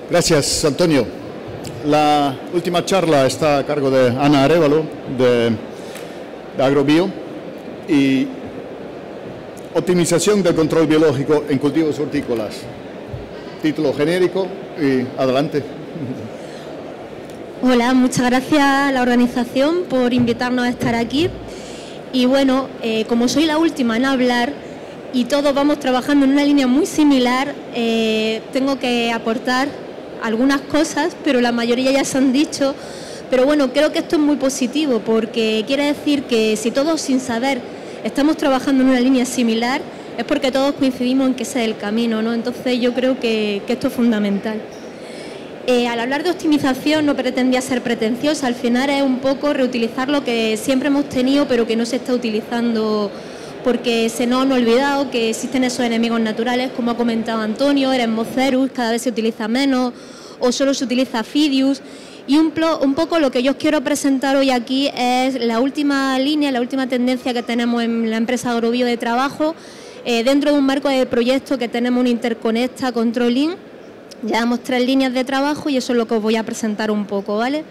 Gracias, Antonio. La última charla está a cargo de Ana Arévalo, de Agrobio, y optimización del control biológico en cultivos hortícolas. Título genérico y adelante. Hola, muchas gracias a la organización por invitarnos a estar aquí. Y bueno, como soy la última en hablar y todos vamos trabajando en una línea muy similar, tengo que aportar algunas cosas, pero la mayoría ya se han dicho. Pero bueno, creo que esto es muy positivo porque quiere decir que si todos sin saber estamos trabajando en una línea similar, es porque todos coincidimos en que ese es el camino, ¿no? Entonces yo creo que esto es fundamental. Al hablar de optimización no pretendía ser pretenciosa, al final es un poco reutilizar lo que siempre hemos tenido pero que no se está utilizando porque se nos han olvidado que existen esos enemigos naturales, como ha comentado Antonio, Eretmocerus, cada vez se utiliza menos o solo se utiliza Fidius. Y un poco lo que yo os quiero presentar hoy aquí es la última línea, la última tendencia que tenemos en la empresa Agrobio de trabajo, dentro de un marco de proyecto que tenemos un Interconecta Controlling. Llevamos 3 líneas de trabajo y eso es lo que os voy a presentar un poco, ¿vale?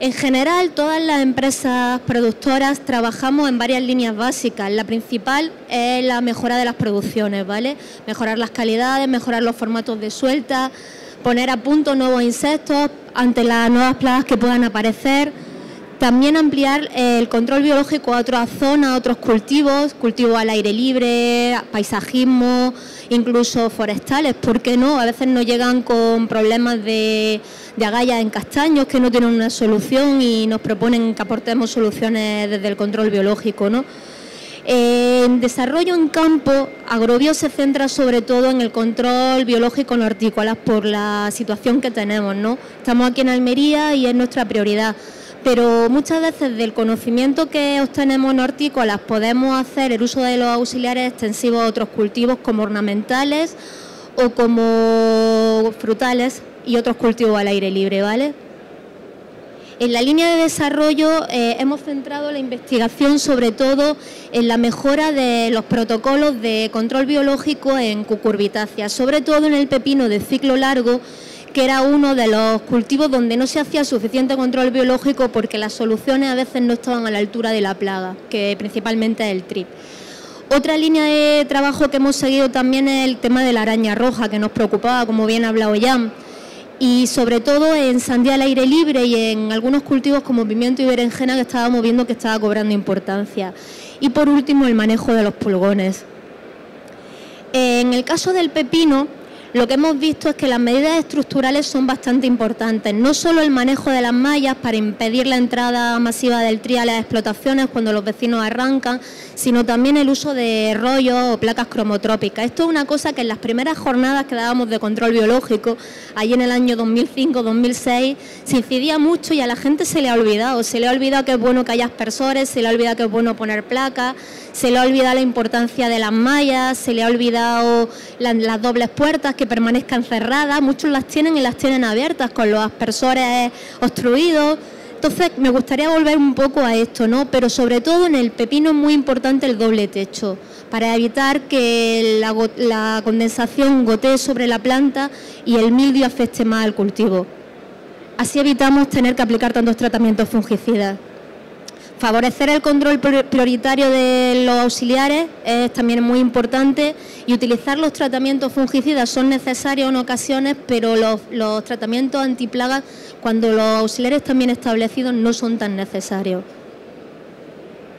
En general, todas las empresas productoras trabajamos en varias líneas básicas. La principal es la mejora de las producciones, ¿vale? Mejorar las calidades, mejorar los formatos de suelta, poner a punto nuevos insectos ante las nuevas plagas que puedan aparecer. También ampliar el control biológico a otras zonas, a otros cultivos, cultivos al aire libre, paisajismo, incluso forestales, ¿por qué no? A veces nos llegan con problemas de agallas en castaños que no tienen una solución y nos proponen que aportemos soluciones desde el control biológico, ¿no? En desarrollo en campo, Agrobio se centra sobre todo en el control biológico en hortícolas por la situación que tenemos, ¿no? Estamos aquí en Almería y es nuestra prioridad. Pero muchas veces del conocimiento que obtenemos en hortícolas podemos hacer el uso de los auxiliares extensivos a otros cultivos como ornamentales o como frutales y otros cultivos al aire libre, ¿vale? En la línea de desarrollo hemos centrado la investigación sobre todo en la mejora de los protocolos de control biológico en cucurbitáceas, sobre todo en el pepino de ciclo largo, que era uno de los cultivos donde no se hacía suficiente control biológico porque las soluciones a veces no estaban a la altura de la plaga, que principalmente es el trip. Otra línea de trabajo que hemos seguido también es el tema de la araña roja, que nos preocupaba, como bien ha hablado Jan, y sobre todo en sandía al aire libre y en algunos cultivos como pimiento y berenjena que estábamos viendo que estaba cobrando importancia. Y por último, el manejo de los pulgones. En el caso del pepino, lo que hemos visto es que las medidas estructurales son bastante importantes, no solo el manejo de las mallas para impedir la entrada masiva del trío a las explotaciones cuando los vecinos arrancan, sino también el uso de rollos o placas cromotrópicas. Esto es una cosa que en las primeras jornadas que dábamos de control biológico, allí en el año 2005-2006, se incidía mucho y a la gente se le ha olvidado. Se le ha olvidado que es bueno que haya aspersores, se le ha olvidado que es bueno poner placas, se le ha olvidado la importancia de las mallas, se le ha olvidado las dobles puertas que permanezcan cerradas. Muchos las tienen y las tienen abiertas con los aspersores obstruidos. Entonces me gustaría volver un poco a esto, ¿no? Pero sobre todo en el pepino es muy importante el doble techo para evitar que la condensación gotee sobre la planta y el mildio afecte más al cultivo. Así evitamos tener que aplicar tantos tratamientos fungicidas. Favorecer el control prioritario de los auxiliares es también muy importante y utilizar los tratamientos fungicidas son necesarios en ocasiones, pero los tratamientos antiplagas, cuando los auxiliares están bien establecidos, no son tan necesarios.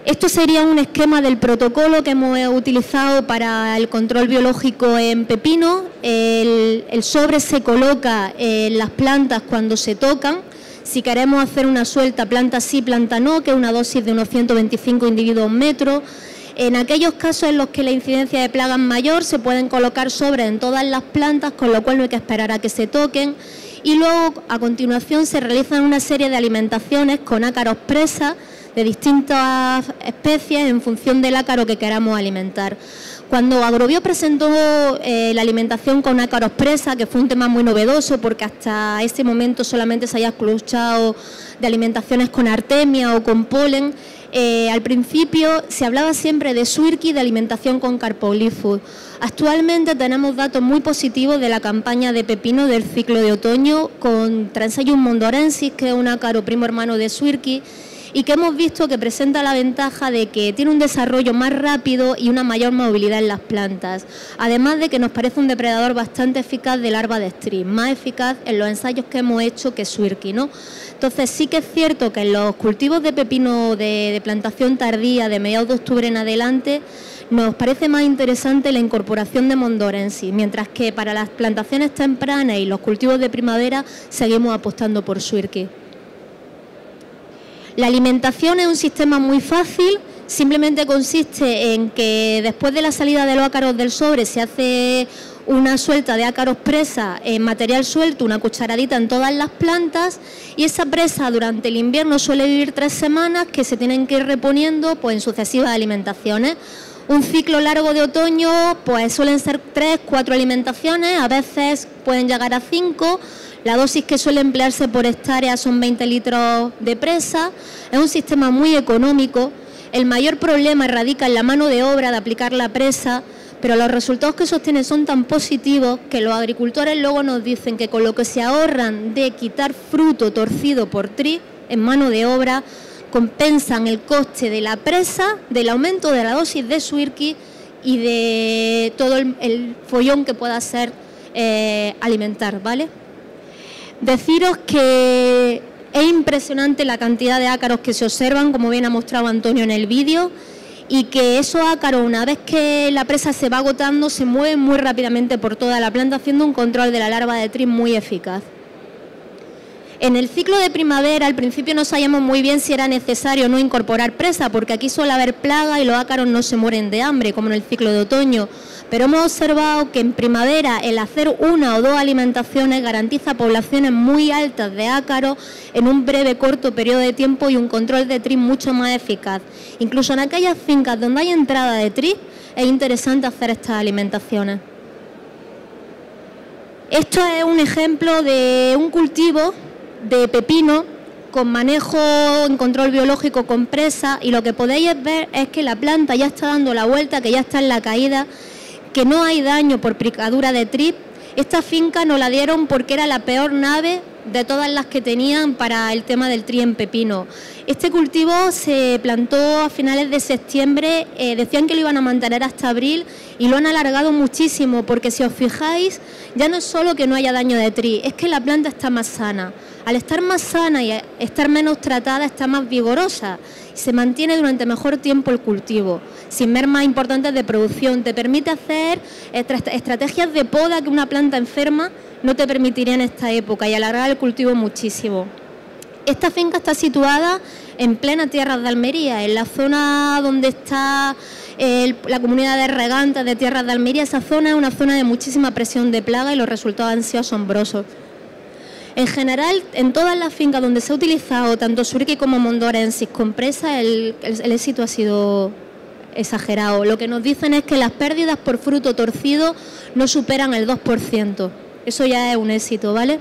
Esto sería un esquema del protocolo que hemos utilizado para el control biológico en pepino. El sobre se coloca en las plantas cuando se tocan. Si queremos hacer una suelta planta sí, planta no, que es una dosis de unos 125 individuos metro. En aquellos casos en los que la incidencia de plaga es mayor, se pueden colocar sobres en todas las plantas, con lo cual no hay que esperar a que se toquen. Y luego, a continuación, se realizan una serie de alimentaciones con ácaros presa de distintas especies en función del ácaro que queramos alimentar. Cuando Agrobio presentó la alimentación con ácaros presa, que fue un tema muy novedoso porque hasta ese momento solamente se había escuchado de alimentaciones con artemia o con polen, Al principio se hablaba siempre de Swirky, de alimentación con Carpolifood. Actualmente tenemos datos muy positivos de la campaña de pepino del ciclo de otoño con Transeium mondorensis, que es un ácaro primo hermano de Swirky, y que hemos visto que presenta la ventaja de que tiene un desarrollo más rápido y una mayor movilidad en las plantas, además de que nos parece un depredador bastante eficaz de larva de strid, más eficaz en los ensayos que hemos hecho que Swirky, ¿no? Entonces sí que es cierto que en los cultivos de pepino de plantación tardía, de mediados de octubre en adelante, nos parece más interesante la incorporación de mondorensis, mientras que para las plantaciones tempranas y los cultivos de primavera seguimos apostando por Swirky. La alimentación es un sistema muy fácil, simplemente consiste en que después de la salida de los ácaros del sobre se hace una suelta de ácaros presa en material suelto, una cucharadita en todas las plantas, y esa presa durante el invierno suele vivir 3 semanas que se tienen que ir reponiendo pues, en sucesivas alimentaciones. Un ciclo largo de otoño pues suelen ser 3, 4 alimentaciones, a veces pueden llegar a 5. La dosis que suele emplearse por hectárea son 20 litros de presa. Es un sistema muy económico. El mayor problema radica en la mano de obra de aplicar la presa, pero los resultados que se obtienen son tan positivos que los agricultores luego nos dicen que con lo que se ahorran de quitar fruto torcido por tris en mano de obra, compensan el coste de la presa, del aumento de la dosis de Swirky y de todo el follón que pueda ser alimentar, ¿vale? Deciros que es impresionante la cantidad de ácaros que se observan, como bien ha mostrado Antonio en el vídeo, y que esos ácaros, una vez que la presa se va agotando, se mueven muy rápidamente por toda la planta, haciendo un control de la larva de tris muy eficaz. En el ciclo de primavera, al principio no sabíamos muy bien si era necesario o no incorporar presa, porque aquí suele haber plaga y los ácaros no se mueren de hambre, como en el ciclo de otoño. Pero hemos observado que en primavera el hacer 1 o 2 alimentaciones garantiza poblaciones muy altas de ácaros en un breve, corto periodo de tiempo y un control de tris mucho más eficaz. Incluso en aquellas fincas donde hay entrada de tris, es interesante hacer estas alimentaciones. Esto es un ejemplo de un cultivo de pepino con manejo en control biológico con presa, y lo que podéis ver es que la planta ya está dando la vuelta, que ya está en la caída, que no hay daño por picadura de tris. Esta finca nos la dieron porque era la peor nave de todas las que tenían para el tema del tris en pepino. Este cultivo se plantó a finales de septiembre, decían que lo iban a mantener hasta abril y lo han alargado muchísimo, porque si os fijáis, ya no es solo que no haya daño de tris, es que la planta está más sana. Al estar más sana y estar menos tratada, está más vigorosa y se mantiene durante mejor tiempo el cultivo, sin mermas importantes de producción. Te permite hacer estrategias de poda que una planta enferma no te permitiría en esta época, y alargar el cultivo muchísimo. Esta finca está situada en plena tierra de Almería, en la zona donde está la comunidad de regantes de tierras de Almería. Esa zona es una zona de muchísima presión de plaga y los resultados han sido asombrosos. En general, en todas las fincas donde se ha utilizado tanto Swirky como mondorensis con presa, el éxito ha sido exagerado. Lo que nos dicen es que las pérdidas por fruto torcido no superan el 2%. Eso ya es un éxito, ¿vale?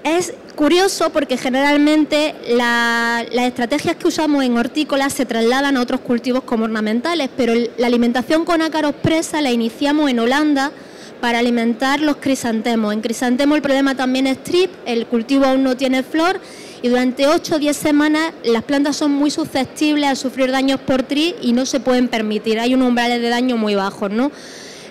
Es curioso porque generalmente las estrategias que usamos en hortícolas se trasladan a otros cultivos como ornamentales, pero la alimentación con ácaros presa la iniciamos en Holanda para alimentar los crisantemos. En crisantemo el problema también es tris, el cultivo aún no tiene flor y durante 8 o 10 semanas las plantas son muy susceptibles a sufrir daños por tris y no se pueden permitir, hay unos umbrales de daño muy bajos, ¿no?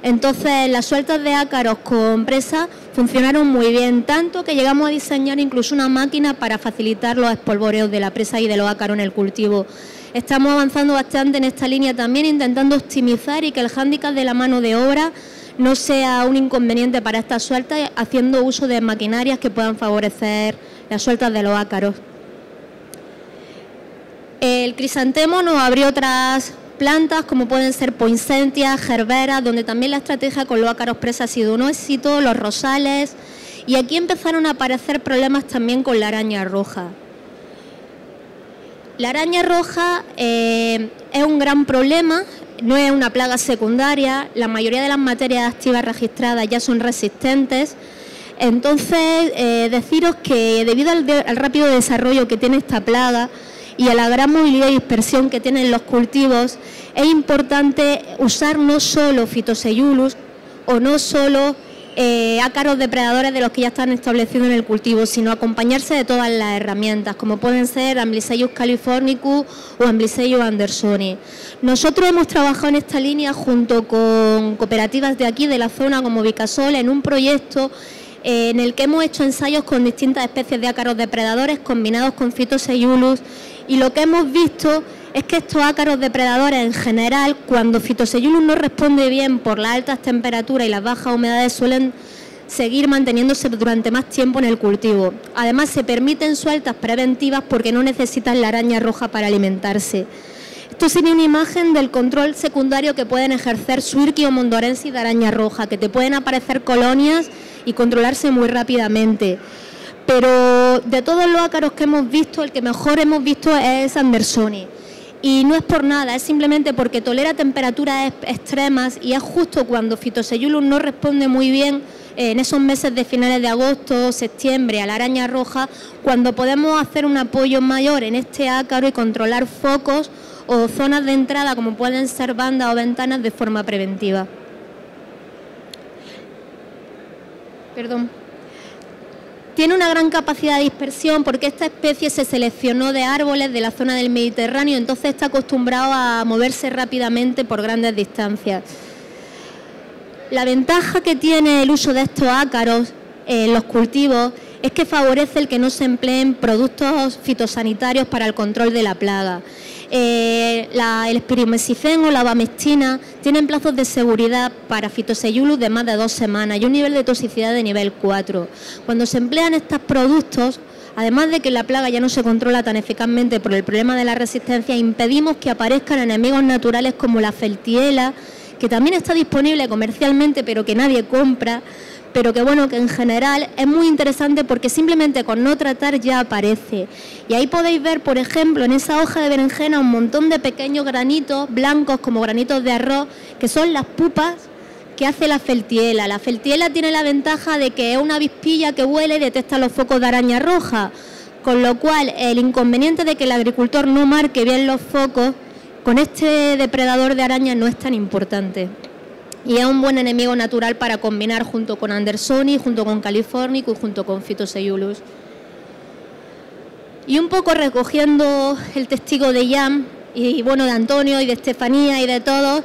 Entonces las sueltas de ácaros con presa funcionaron muy bien, tanto que llegamos a diseñar incluso una máquina para facilitar los espolvoreos de la presa y de los ácaros en el cultivo. Estamos avanzando bastante en esta línea también, intentando optimizar y que el hándicap de la mano de obra no sea un inconveniente para estas sueltas, haciendo uso de maquinarias que puedan favorecer las sueltas de los ácaros. El crisantemo nos abrió otras plantas como pueden ser poinsettias, gerberas, donde también la estrategia con los ácaros presa ha sido un éxito, los rosales, y aquí empezaron a aparecer problemas también con la araña roja. La araña roja es un gran problema. No es una plaga secundaria, la mayoría de las materias activas registradas ya son resistentes. Entonces, deciros que debido al rápido desarrollo que tiene esta plaga, y a la gran movilidad y dispersión que tienen los cultivos, es importante usar no solo Phytoseiulus o no solo ácaros depredadores de los que ya están establecidos en el cultivo, sino acompañarse de todas las herramientas, como pueden ser Amblysseius californicus o Amblysseius andersoni. Nosotros hemos trabajado en esta línea junto con cooperativas de aquí, de la zona, como Vicasol, en un proyecto en el que hemos hecho ensayos con distintas especies de ácaros depredadores combinados con Phytoseiulus, y lo que hemos visto es que estos ácaros depredadores en general, cuando Phytoseiulus no responde bien por las altas temperaturas y las bajas humedades, suelen seguir manteniéndose durante más tiempo en el cultivo. Además, se permiten sueltas preventivas porque no necesitan la araña roja para alimentarse. Esto sería una imagen del control secundario que pueden ejercer Swirky o Mondorensis de araña roja, que te pueden aparecer colonias y controlarse muy rápidamente. Pero de todos los ácaros que hemos visto, el que mejor hemos visto es Andersoni. Y no es por nada, es simplemente porque tolera temperaturas extremas y es justo cuando Phytoseiulus no responde muy bien en esos meses de finales de agosto, septiembre, a la araña roja, cuando podemos hacer un apoyo mayor en este ácaro y controlar focos o zonas de entrada como pueden ser bandas o ventanas de forma preventiva. Perdón. Tiene una gran capacidad de dispersión porque esta especie se seleccionó de árboles de la zona del Mediterráneo, entonces está acostumbrado a moverse rápidamente por grandes distancias. La ventaja que tiene el uso de estos ácaros en los cultivos es que favorece el que no se empleen productos fitosanitarios para el control de la plaga. El espirimecifen o la abamectina tienen plazos de seguridad para Phytoseiulus de más de 2 semanas y un nivel de toxicidad de nivel 4. Cuando se emplean estos productos, además de que la plaga ya no se controla tan eficazmente por el problema de la resistencia, impedimos que aparezcan enemigos naturales como la feltiela, que también está disponible comercialmente pero que nadie compra, pero que bueno, que en general es muy interesante porque simplemente con no tratar ya aparece. Y ahí podéis ver, por ejemplo, en esa hoja de berenjena un montón de pequeños granitos blancos como granitos de arroz, que son las pupas que hace la feltiela. La feltiela tiene la ventaja de que es una avispilla que huele y detecta los focos de araña roja, con lo cual el inconveniente de que el agricultor no marque bien los focos con este depredador de arañas no es tan importante. Y es un buen enemigo natural para combinar junto con Andersoni, junto con Californicus y junto con Phytoseiulus. Y un poco recogiendo el testigo de Jan, y bueno, de Antonio y de Estefanía y de todos,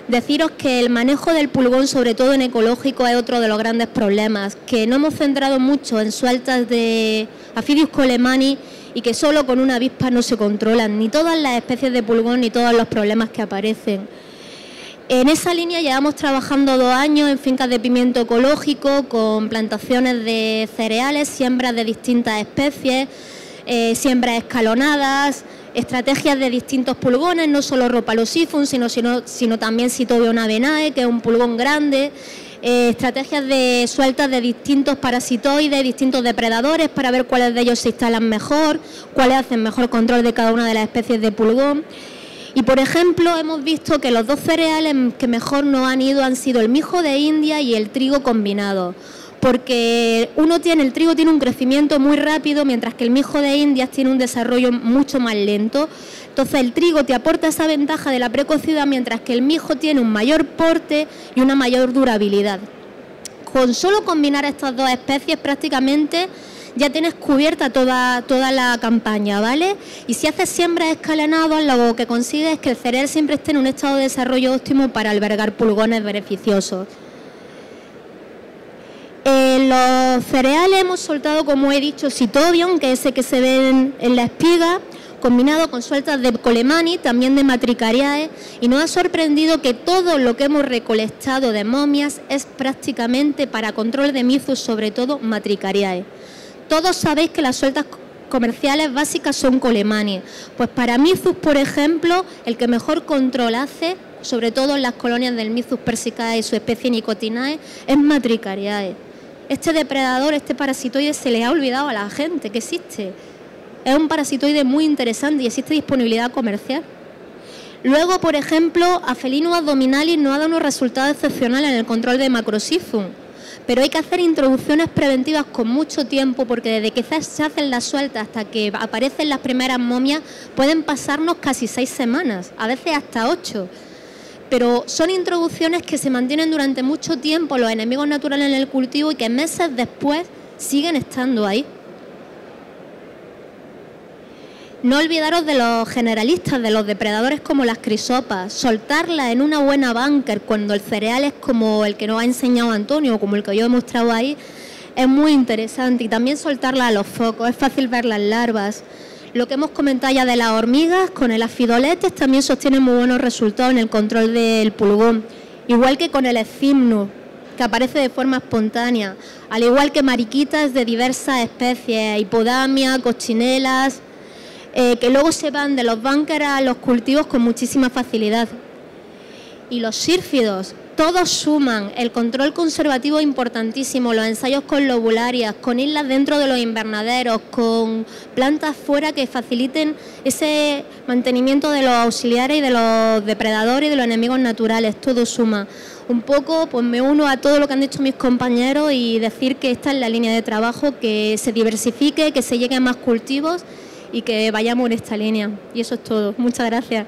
deciros que el manejo del pulgón, sobre todo en ecológico, es otro de los grandes problemas, que no hemos centrado mucho en sueltas de Aphidius colemani y que solo con una avispa no se controlan ni todas las especies de pulgón ni todos los problemas que aparecen. En esa línea llevamos trabajando 2 años en fincas de pimiento ecológico con plantaciones de cereales, siembras de distintas especies, siembras escalonadas, estrategias de distintos pulgones, no solo Rhopalosiphum, sino también Cythobium avenae, que es un pulgón grande, estrategias de sueltas de distintos parasitoides, distintos depredadores para ver cuáles de ellos se instalan mejor, cuáles hacen mejor control de cada una de las especies de pulgón. Y por ejemplo hemos visto que los 2 cereales que mejor nos han ido han sido el mijo de India y el trigo combinado, porque el trigo tiene un crecimiento muy rápido, mientras que el mijo de India tiene un desarrollo mucho más lento. Entonces el trigo te aporta esa ventaja de la precocidad, mientras que el mijo tiene un mayor porte y una mayor durabilidad. Con solo combinar estas 2 especies prácticamente ya tienes cubierta toda la campaña, ¿vale? Y si haces siembras escalonadas, lo que consigues es que el cereal siempre esté en un estado de desarrollo óptimo para albergar pulgones beneficiosos. Los cereales hemos soltado, como he dicho, Cythobium, que es ese que se ve en la espiga, combinado con sueltas de colemani, también de Matricariae, y nos ha sorprendido que todo lo que hemos recolectado de momias es prácticamente para control de Myzus, sobre todo Matricariae. Todos sabéis que las sueltas comerciales básicas son colemani. Pues para Myzus, por ejemplo, el que mejor control hace, sobre todo en las colonias del Myzus persicae y su especie Nicotinae, es Matricariae. Este depredador, este parasitoide, se le ha olvidado a la gente que existe. Es un parasitoide muy interesante y existe disponibilidad comercial. Luego, por ejemplo, Aphelinus abdominalis nos ha dado unos resultados excepcionales en el control de Macrosiphum. pero hay que hacer introducciones preventivas con mucho tiempo, porque desde que se hacen las sueltas hasta que aparecen las primeras momias pueden pasarnos casi 6 semanas, a veces hasta 8. Pero son introducciones que se mantienen durante mucho tiempo, los enemigos naturales en el cultivo, y que meses después siguen estando ahí. No olvidaros de los generalistas, de los depredadores como las crisopas, soltarlas en una buena búnker cuando el cereal es como el que nos ha enseñado Antonio, o como el que yo he mostrado ahí, es muy interesante. Y también soltarlas a los focos, es fácil ver las larvas. Lo que hemos comentado ya de las hormigas, con el afidoletes también sostienen muy buenos resultados en el control del pulgón, igual que con el escimnus, que aparece de forma espontánea, al igual que mariquitas de diversas especies, hipodamia, cochinelas, que luego se van de los búnkeres a los cultivos con muchísima facilidad. Y los sírfidos, todos suman, el control conservativo es importantísimo, los ensayos con lobularias, con islas dentro de los invernaderos, con plantas fuera que faciliten ese mantenimiento de los auxiliares y de los depredadores y de los enemigos naturales, todo suma. Un poco pues me uno a todo lo que han dicho mis compañeros y decir que esta es la línea de trabajo, que se diversifique, que se llegue a más cultivos y que vayamos en esta línea. Y eso es todo. Muchas gracias.